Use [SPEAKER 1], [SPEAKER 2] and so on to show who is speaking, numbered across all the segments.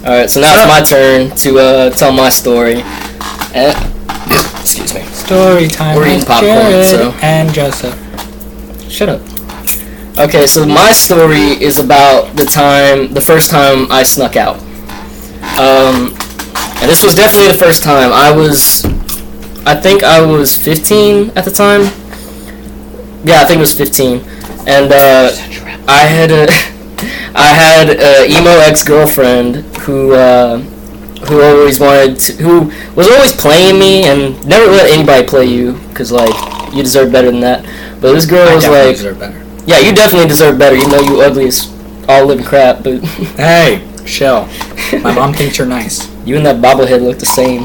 [SPEAKER 1] Alright, so now it's my turn to tell my story. Excuse me.
[SPEAKER 2] Story time.
[SPEAKER 1] We're eating popcorn,
[SPEAKER 2] Jared
[SPEAKER 1] so.
[SPEAKER 2] and Joseph.
[SPEAKER 1] Shut up. Okay, so my story is about the first time I snuck out. And this was definitely the first time. I think I was 15 at the time. Yeah, I think it was 15. And I had a emo ex-girlfriend who was always playing me and never let anybody play you, because like you deserve better than that. But this girl was like,
[SPEAKER 2] deserve better.
[SPEAKER 1] yeah, you definitely deserve better, even though you ugly as all living crap. But
[SPEAKER 2] Hey, chill. My mom thinks you're nice.
[SPEAKER 1] you and that bobblehead look the same.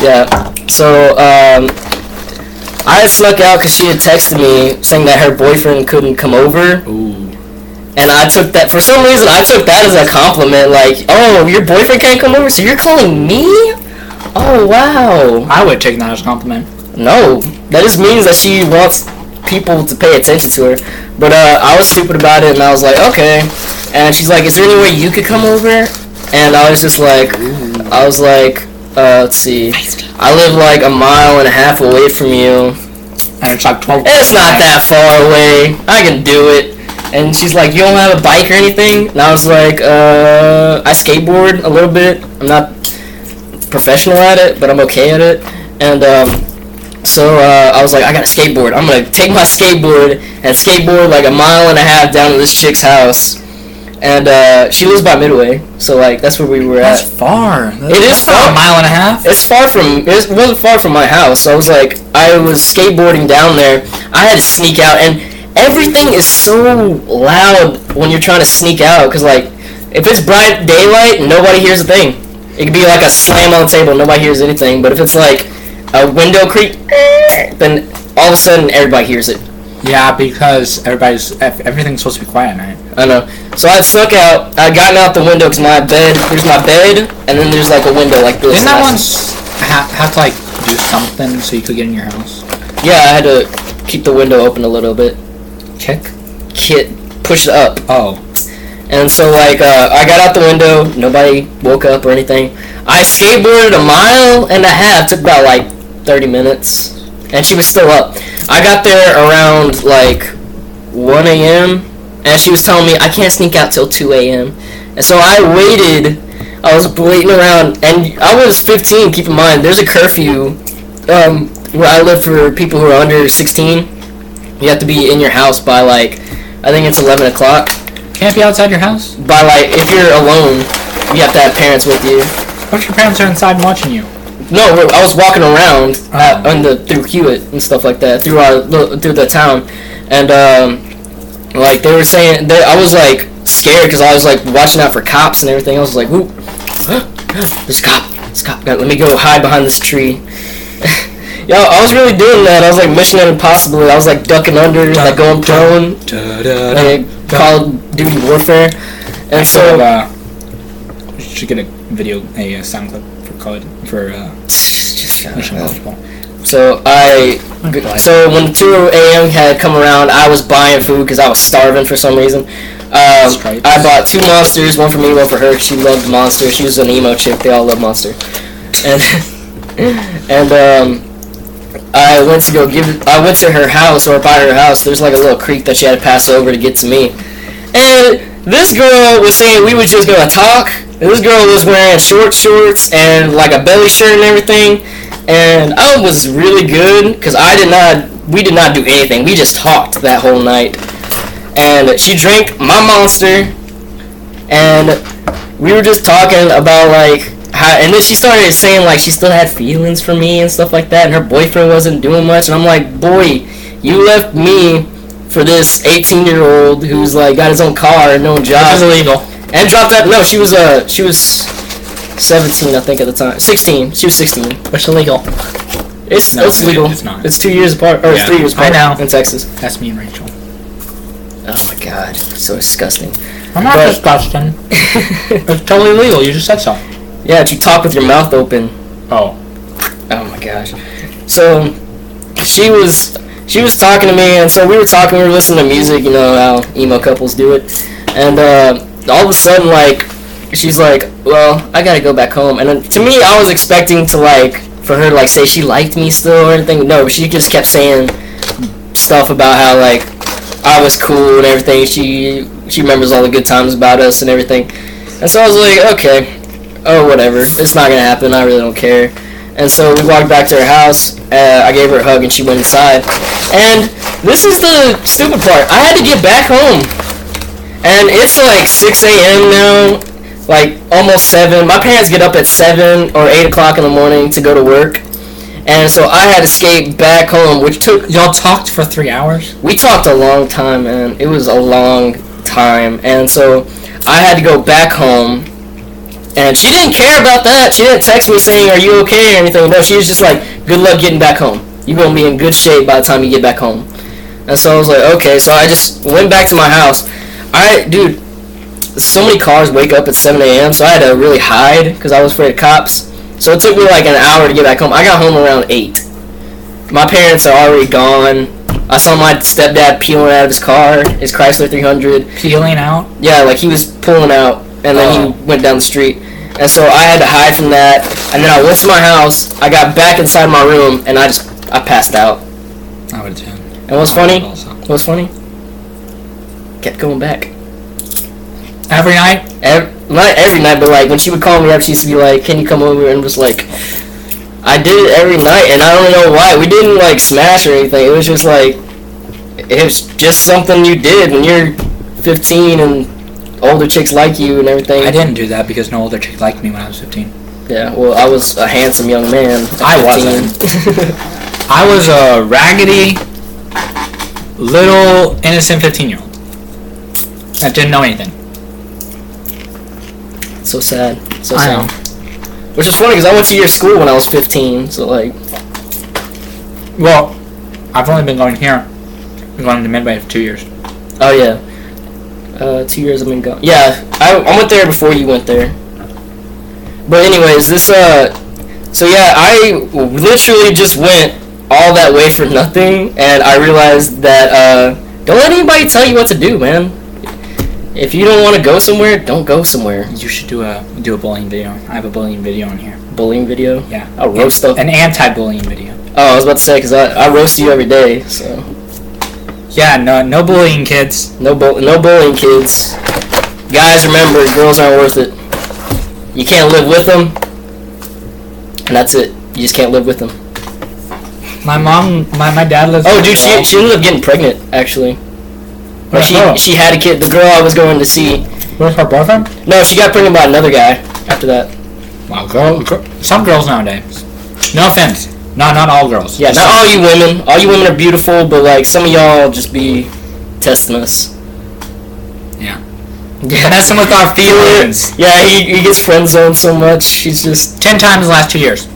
[SPEAKER 1] Yeah. So I had snuck out because she had texted me saying that her boyfriend couldn't come over.
[SPEAKER 2] Ooh.
[SPEAKER 1] And I took that, for some reason, I took that as a compliment. Like, oh, your boyfriend can't come over, so you're calling me? Oh, wow.
[SPEAKER 2] I would take that as a compliment.
[SPEAKER 1] No, that just means that she wants people to pay attention to her. But I was stupid about it, and I was like, okay. And she's like, is there any way you could come over? And I was just like, let's see. I live like a mile and a half away from you.
[SPEAKER 2] And it's like 12.
[SPEAKER 1] It's not that far away. I can do it. And she's like, you don't have a bike or anything? And I was like, I skateboard a little bit. I'm not professional at it, but I'm okay at it. And so I was like, I got a skateboard. I'm going to take my skateboard and skateboard like a mile and a half down to this chick's house. And she lives by Midway, so like that's where we were at.
[SPEAKER 2] That's far.
[SPEAKER 1] It is far.
[SPEAKER 2] A mile and a half.
[SPEAKER 1] It wasn't far from my house. So I was like, I was skateboarding down there. I had to sneak out, and everything is so loud when you're trying to sneak out. Cause like, if it's bright daylight, nobody hears a thing. It could be like a slam on the table, nobody hears anything. But if it's like a window creak, then all of a sudden everybody hears it.
[SPEAKER 2] Yeah, because everything's supposed to be quiet at night.
[SPEAKER 1] I know. So I snuck out. I gotten out the window because there's my bed, and then there's like a window like this.
[SPEAKER 2] Didn't that once have to like do something so you could get in your house?
[SPEAKER 1] Yeah, I had to keep the window open a little bit. Push it up.
[SPEAKER 2] Oh.
[SPEAKER 1] And so like I got out the window. Nobody woke up or anything. I skateboarded a mile and a half. Took about like 30 minutes, and she was still up. I got there around like 1 a.m. and she was telling me I can't sneak out till 2 a.m. And so I waited. I was waiting around, and I was 15. Keep in mind, there's a curfew where I live for people who are under 16. You have to be in your house by like, I think it's 11 o'clock.
[SPEAKER 2] Can't be outside your house?
[SPEAKER 1] By like, if you're alone, you have to have parents with you.
[SPEAKER 2] What if your parents are inside watching you?
[SPEAKER 1] No, I was walking around through Hewitt and stuff like that, through the town, and like they were saying, I was like scared because I was like watching out for cops and everything. I was like, ooh, there's a cop. Let me go hide behind this tree. Yo, I was really doing that. I was like Mission Impossible. I was like ducking under, like going prone, like Call of Duty Warfare, and so.
[SPEAKER 2] You should get a sound clip for Mission Impossible.
[SPEAKER 1] So when 2 a.m. had come around, I was buying food because I was starving for some reason. I bought 2 Monsters, one for me, one for her. She loved Monster. She was an emo chick. They all love Monster. And I went to her house, or by her house. There's like a little creek that she had to pass over to get to me. And this girl was saying we were just gonna talk. And this girl was wearing shorts and like a belly shirt and everything. And I was really good because we did not do anything. We just talked that whole night. And she drank my Monster. And we were just talking about like how, and then she started saying like she still had feelings for me and stuff like that. And her boyfriend wasn't doing much. And I'm like, boy, you left me for this 18-year-old who's like got his own car and no job.
[SPEAKER 2] Which is illegal.
[SPEAKER 1] And dropped out. No, she was 17, I think, at the time. 16. She was 16.
[SPEAKER 2] Which is illegal.
[SPEAKER 1] It's legal.
[SPEAKER 2] It's not.
[SPEAKER 1] It's 2 years apart, or 3 years apart.
[SPEAKER 2] I know.
[SPEAKER 1] In Texas.
[SPEAKER 2] That's me and Rachel.
[SPEAKER 1] Oh my god, so disgusting.
[SPEAKER 2] I'm not disgusting. It's totally legal. You just said so.
[SPEAKER 1] Yeah, but you talk with your mouth open.
[SPEAKER 2] Oh.
[SPEAKER 1] Oh my gosh. So she was talking to me, and so we were listening to music. You know how emo couples do it, and all of a sudden, like, she's like, well, I gotta go back home. And then, to me, I was expecting to, like, for her to, like, say she liked me still or anything. No, she just kept saying stuff about how, like, I was cool and everything. She remembers all the good times about us and everything. And so I was like, okay, oh, whatever. It's not gonna happen. I really don't care. And so we walked back to her house. I gave her a hug and she went inside. And this is the stupid part. I had to get back home. And it's like 6 a.m. now. Like almost 7. My parents get up at 7 or 8 o'clock in the morning to go to work. And so I had to skate back home, which took...
[SPEAKER 2] Y'all talked for 3 hours?
[SPEAKER 1] We talked a long time, man. It was a long time. And so I had to go back home. And she didn't care about that. She didn't text me saying, are you okay or anything. No, she was just like, good luck getting back home. You're going to be in good shape by the time you get back home. And so I was like, okay. So I just went back to my house. Dude, so many cars wake up at 7 a.m. So I had to really hide because I was afraid of cops. So it took me like an hour to get back home. I got home around 8. My parents are already gone. I saw my stepdad peeling out of his car, his Chrysler 300.
[SPEAKER 2] Peeling out?
[SPEAKER 1] Yeah, like he was pulling out, and then he went down the street. And so I had to hide from that, and then I went to my house, I got back inside my room, and I passed out.
[SPEAKER 2] I would too.
[SPEAKER 1] And what's funny? What's funny? Kept going back.
[SPEAKER 2] Every night?
[SPEAKER 1] Not every night, but like when she would call me up, she used to be like, can you come over? And was like, I did it every night, and I don't know why. We didn't like smash or anything. It was just like, it was just something you did when you're 15 and older chicks like you and everything.
[SPEAKER 2] I didn't do that because no older chick liked me when I was 15.
[SPEAKER 1] Yeah, well, I was a handsome young man.
[SPEAKER 2] I wasn't. I was a raggedy, little, innocent 15-year-old that didn't know anything.
[SPEAKER 1] So sad. So
[SPEAKER 2] I
[SPEAKER 1] sad.
[SPEAKER 2] know.
[SPEAKER 1] Which is funny because I went to your school when I was 15, so like...
[SPEAKER 2] Well, I've only been going here. Been going to Midway for 2 years.
[SPEAKER 1] Oh, yeah. 2 years I've been gone. Yeah, I went there before you went there. But anyways, this, so yeah, I literally just went all that way for nothing, and I realized that, don't let anybody tell you what to do, man. If you don't want to go somewhere, don't go somewhere.
[SPEAKER 2] You should do a bullying video. I have a bullying video in here.
[SPEAKER 1] Bullying video?
[SPEAKER 2] Yeah.
[SPEAKER 1] I'll roast them.
[SPEAKER 2] An anti-bullying video.
[SPEAKER 1] Oh, I was about to say, because I roast you every day, so...
[SPEAKER 2] Yeah, no bullying, kids.
[SPEAKER 1] No bullying, kids. Guys, remember, girls aren't worth it. You can't live with them, and that's it. You just can't live with them.
[SPEAKER 2] My dad lives...
[SPEAKER 1] Oh, dude, she ended up getting pregnant, actually. Or she had a kid. The girl I was going to see.
[SPEAKER 2] With her boyfriend?
[SPEAKER 1] No, she got pregnant by another guy after that.
[SPEAKER 2] Wow, some girls nowadays. No offense. Not all girls.
[SPEAKER 1] Yeah, not all you women. All you women are beautiful, but like some of y'all just be testing us.
[SPEAKER 2] Yeah. Messing with our feelings.
[SPEAKER 1] Yeah, he gets friend zoned so much. He's just
[SPEAKER 2] 10 times the last 2 years.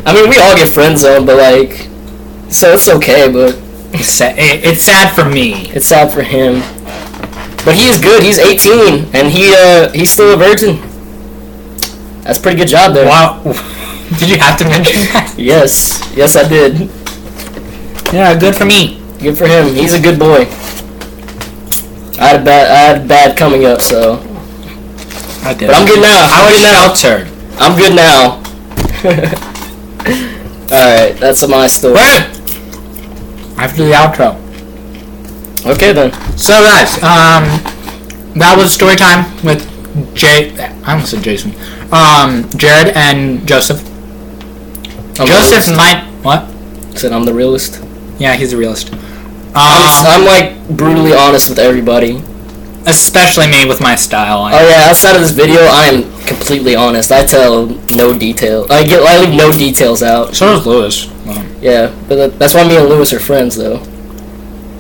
[SPEAKER 1] I mean, we all get friend zoned, but like, so it's okay. But
[SPEAKER 2] it's sad for me.
[SPEAKER 1] It's sad for him. But he is good. He's 18, and he's still a virgin. That's a pretty good job there.
[SPEAKER 2] Wow. Did you have to mention that?
[SPEAKER 1] Yes, I did.
[SPEAKER 2] Yeah, good for me.
[SPEAKER 1] Good for him. He's a good boy. I had bad coming up, so.
[SPEAKER 2] I did.
[SPEAKER 1] But I'm good now.
[SPEAKER 2] I was sheltered.
[SPEAKER 1] I'm good now. Alright, that's my story.
[SPEAKER 2] Wait! I have to do the outro.
[SPEAKER 1] Okay then.
[SPEAKER 2] So guys, that was story time with I almost said Jason. Jared and Joseph. Joseph might... What?
[SPEAKER 1] Said I'm the realist.
[SPEAKER 2] Yeah, he's the realist.
[SPEAKER 1] I'm like brutally honest with everybody.
[SPEAKER 2] Especially me with my style.
[SPEAKER 1] Oh yeah, outside of this video, I am completely honest. I tell no detail. I leave no details out.
[SPEAKER 2] So does Lewis.
[SPEAKER 1] Yeah, but that's why me and Lewis are friends, though.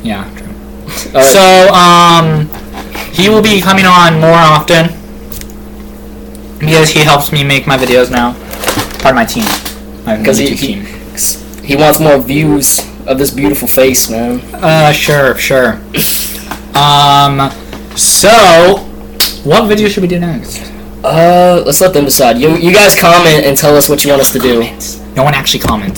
[SPEAKER 2] Yeah, true.
[SPEAKER 1] Right.
[SPEAKER 2] So, he will be coming on more often because he helps me make my videos now. Part of my team.
[SPEAKER 1] Because he wants more views of this beautiful face, man.
[SPEAKER 2] Sure. So, what video should we do next?
[SPEAKER 1] Let's let them decide. You guys comment and tell us what you want us to do.
[SPEAKER 2] No one actually comments.